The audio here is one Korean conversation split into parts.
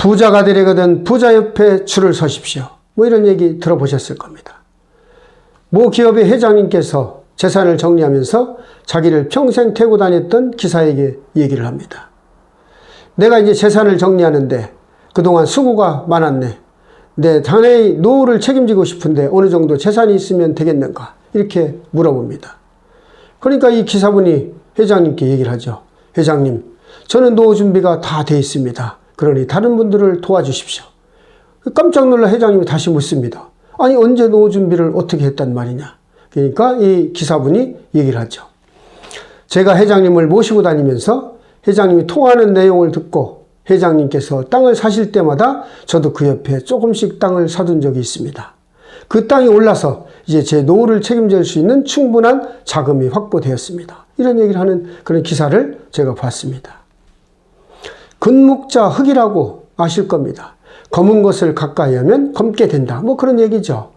부자가 되려거든 부자 옆에 줄을 서십시오. 뭐 이런 얘기 들어보셨을 겁니다. 모 기업의 회장님께서 재산을 정리하면서 자기를 평생 태우고 다녔던 기사에게 얘기를 합니다. 내가 이제 재산을 정리하는데 그동안 수고가 많았네. 내 자네의 노후를 책임지고 싶은데 어느 정도 재산이 있으면 되겠는가? 이렇게 물어봅니다. 그러니까 이 기사분이 회장님께 얘기를 하죠. 회장님, 저는 노후 준비가 다 돼 있습니다. 그러니 다른 분들을 도와주십시오. 깜짝 놀라 회장님이 다시 묻습니다. 아니 언제 노후 준비를 어떻게 했단 말이냐. 그러니까 이 기사분이 얘기를 하죠. 제가 회장님을 모시고 다니면서 회장님이 통화하는 내용을 듣고 회장님께서 땅을 사실 때마다 저도 그 옆에 조금씩 땅을 사둔 적이 있습니다. 그 땅이 올라서 이제 제 노후를 책임질 수 있는 충분한 자금이 확보되었습니다. 이런 얘기를 하는 그런 기사를 제가 봤습니다. 근묵자 흙이라고 아실 겁니다. 검은 것을 가까이 하면 검게 된다. 뭐 그런 얘기죠.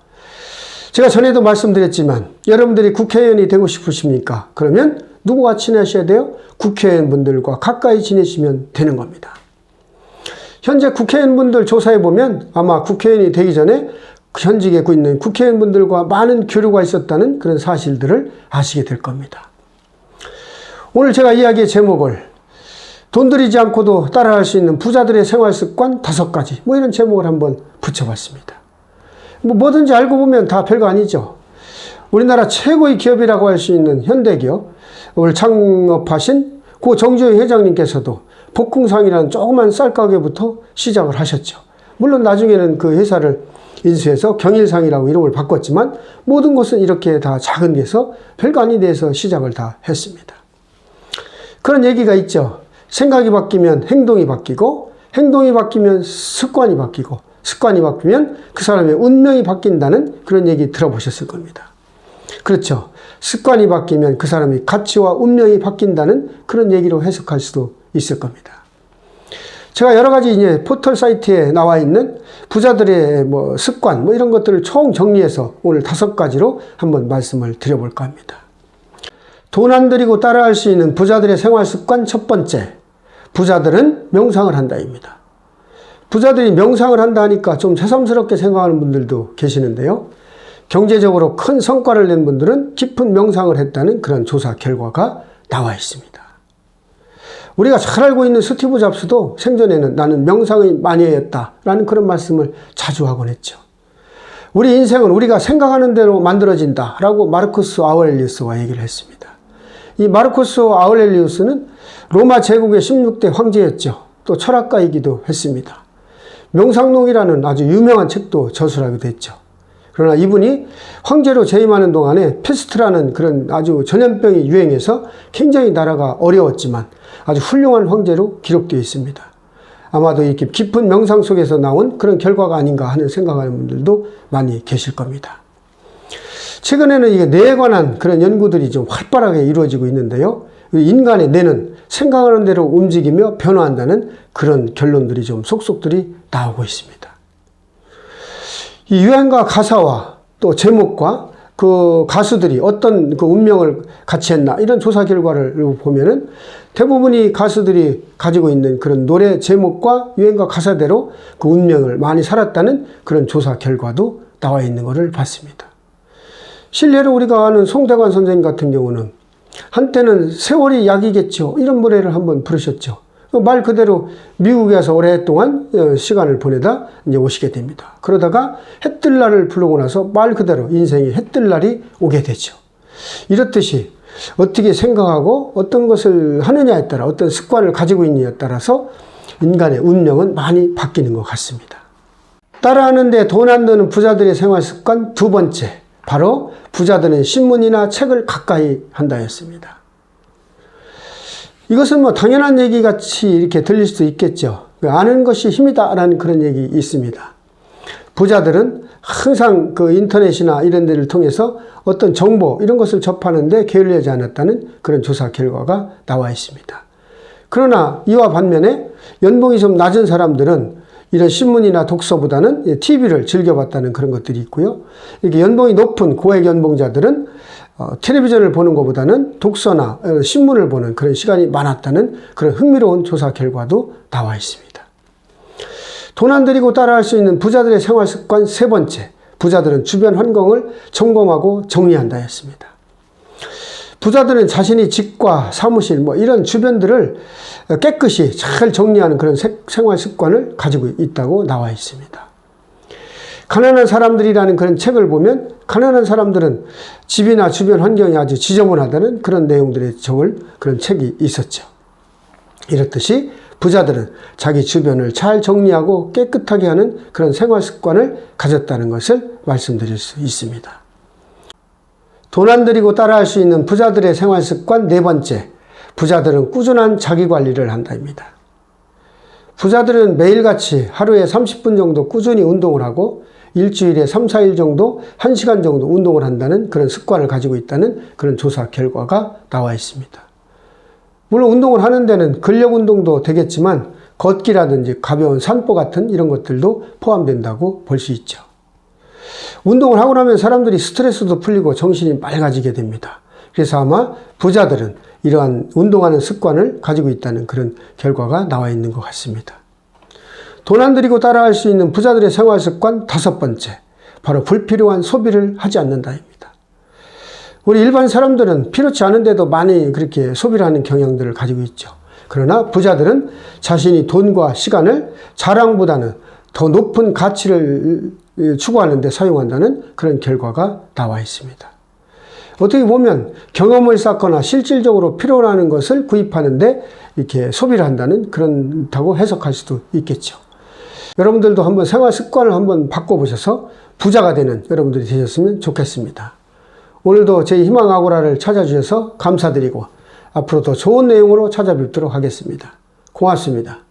제가 전에도 말씀드렸지만 여러분들이 국회의원이 되고 싶으십니까? 그러면 누구와 친하셔야 돼요? 국회의원분들과 가까이 지내시면 되는 겁니다. 현재 국회의원분들 조사해보면 아마 국회의원이 되기 전에 현직에 있는 국회의원분들과 많은 교류가 있었다는 그런 사실들을 아시게 될 겁니다. 오늘 제가 이야기의 제목을 돈 들이지 않고도 따라할 수 있는 부자들의 생활습관 5가지 뭐 이런 제목을 한번 붙여봤습니다. 뭐든지 알고 보면 다 별거 아니죠. 우리나라 최고의 기업이라고 할 수 있는 현대기업을 창업하신 고 정주영 회장님께서도 복흥상이라는 조그만 쌀가게부터 시작을 하셨죠. 물론 나중에는 그 회사를 인수해서 경일상이라고 이름을 바꿨지만 모든 것은 이렇게 다 작은 데서 별거 아닌 데서 시작을 다 했습니다. 그런 얘기가 있죠. 생각이 바뀌면 행동이 바뀌고 행동이 바뀌면 습관이 바뀌고 습관이 바뀌면 그 사람의 운명이 바뀐다는 그런 얘기 들어보셨을 겁니다. 그렇죠. 습관이 바뀌면 그 사람의 가치와 운명이 바뀐다는 그런 얘기로 해석할 수도 있을 겁니다. 제가 여러 가지 이제 포털 사이트에 나와 있는 부자들의 습관 이런 것들을 총 정리해서 오늘 5가지로 한번 말씀을 드려볼까 합니다. 돈 안 들이고 따라할 수 있는 부자들의 생활 습관 첫 번째, 부자들은 명상을 한다입니다. 부자들이 명상을 한다 하니까 좀 새삼스럽게 생각하는 분들도 계시는데요. 경제적으로 큰 성과를 낸 분들은 깊은 명상을 했다는 그런 조사 결과가 나와 있습니다. 우리가 잘 알고 있는 스티브 잡스도 생전에는 나는 명상의 마니아였다라는 그런 말씀을 자주 하곤 했죠. 우리 인생은 우리가 생각하는 대로 만들어진다라고 마르쿠스 아우렐리우스와 얘기를 했습니다. 이 마르쿠스 아우렐리우스는 로마 제국의 16대 황제였죠. 또 철학가이기도 했습니다. 명상록이라는 아주 유명한 책도 저술하기도 했죠. 그러나 이분이 황제로 재임하는 동안에 페스트라는 그런 아주 전염병이 유행해서 굉장히 나라가 어려웠지만 아주 훌륭한 황제로 기록되어 있습니다. 아마도 이렇게 깊은 명상 속에서 나온 그런 결과가 아닌가 하는 생각하는 분들도 많이 계실 겁니다. 최근에는 이게 뇌에 관한 그런 연구들이 좀 활발하게 이루어지고 있는데요. 인간의 뇌는 생각하는 대로 움직이며 변화한다는 그런 결론들이 좀 속속들이 나오고 있습니다. 이 유행가 가사와 또 제목과 그 가수들이 어떤 그 운명을 같이 했나 이런 조사 결과를 보면은 대부분이 가수들이 가지고 있는 그런 노래 제목과 유행가 가사대로 그 운명을 많이 살았다는 그런 조사 결과도 나와 있는 것을 봤습니다. 실례로 우리가 아는 송대관 선생님 같은 경우는 한때는 세월이 약이겠죠 이런 노래를 한번 부르셨죠. 말 그대로 미국에 가서 오랫동안 시간을 보내다 이제 오시게 됩니다. 그러다가 해뜰 날을 부르고 나서 말 그대로 인생이 해뜰 날이 오게 되죠. 이렇듯이 어떻게 생각하고 어떤 것을 하느냐에 따라 어떤 습관을 가지고 있느냐에 따라서 인간의 운명은 많이 바뀌는 것 같습니다. 따라하는데 돈 안 드는 부자들의 생활 습관 2번째, 바로 부자들은 신문이나 책을 가까이 한다였습니다. 이것은 당연한 얘기 같이 이렇게 들릴 수도 있겠죠. 아는 것이 힘이다라는 그런 얘기 있습니다. 부자들은 항상 그 인터넷이나 이런 데를 통해서 어떤 정보 이런 것을 접하는데 게을리하지 않았다는 그런 조사 결과가 나와 있습니다. 그러나 이와 반면에 연봉이 좀 낮은 사람들은 이런 신문이나 독서보다는 TV를 즐겨봤다는 그런 것들이 있고요. 이렇게 연봉이 높은 고액 연봉자들은 텔레비전을 보는 것보다는 독서나 신문을 보는 그런 시간이 많았다는 그런 흥미로운 조사 결과도 나와 있습니다. 돈 안 들이고 따라할 수 있는 부자들의 생활 습관 세 번째, 부자들은 주변 환경을 점검하고 정리한다 했습니다. 부자들은 자신이 집과 사무실 이런 주변들을 깨끗이 잘 정리하는 그런 생활 습관을 가지고 있다고 나와 있습니다. 가난한 사람들이라는 그런 책을 보면 가난한 사람들은 집이나 주변 환경이 아주 지저분하다는 그런 내용들의 적을 그런 책이 있었죠. 이렇듯이 부자들은 자기 주변을 잘 정리하고 깨끗하게 하는 그런 생활 습관을 가졌다는 것을 말씀드릴 수 있습니다. 돈 안 들이고 따라할 수 있는 부자들의 생활 습관 네 번째, 부자들은 꾸준한 자기 관리를 한다입니다. 부자들은 매일같이 하루에 30분 정도 꾸준히 운동을 하고 일주일에 3, 4일 정도 1시간 정도 운동을 한다는 그런 습관을 가지고 있다는 그런 조사 결과가 나와 있습니다. 물론 운동을 하는 데는 근력 운동도 되겠지만 걷기라든지 가벼운 산보 같은 이런 것들도 포함된다고 볼 수 있죠. 운동을 하고 나면 사람들이 스트레스도 풀리고 정신이 맑아지게 됩니다. 그래서 아마 부자들은 이러한 운동하는 습관을 가지고 있다는 그런 결과가 나와 있는 것 같습니다. 돈 안 들이고 따라할 수 있는 부자들의 생활 습관 다섯 번째, 바로 불필요한 소비를 하지 않는다입니다. 우리 일반 사람들은 필요치 않은데도 많이 그렇게 소비를 하는 경향들을 가지고 있죠. 그러나 부자들은 자신이 돈과 시간을 자랑보다는 더 높은 가치를 추구하는 데 사용한다는 그런 결과가 나와 있습니다. 어떻게 보면 경험을 쌓거나 실질적으로 필요로 하는 것을 구입하는데 이렇게 소비를 한다는 그렇다고 해석할 수도 있겠죠. 여러분들도 한번 생활 습관을 한번 바꿔보셔서 부자가 되는 여러분들이 되셨으면 좋겠습니다. 오늘도 제 희망 아고라를 찾아주셔서 감사드리고 앞으로 더 좋은 내용으로 찾아뵙도록 하겠습니다. 고맙습니다.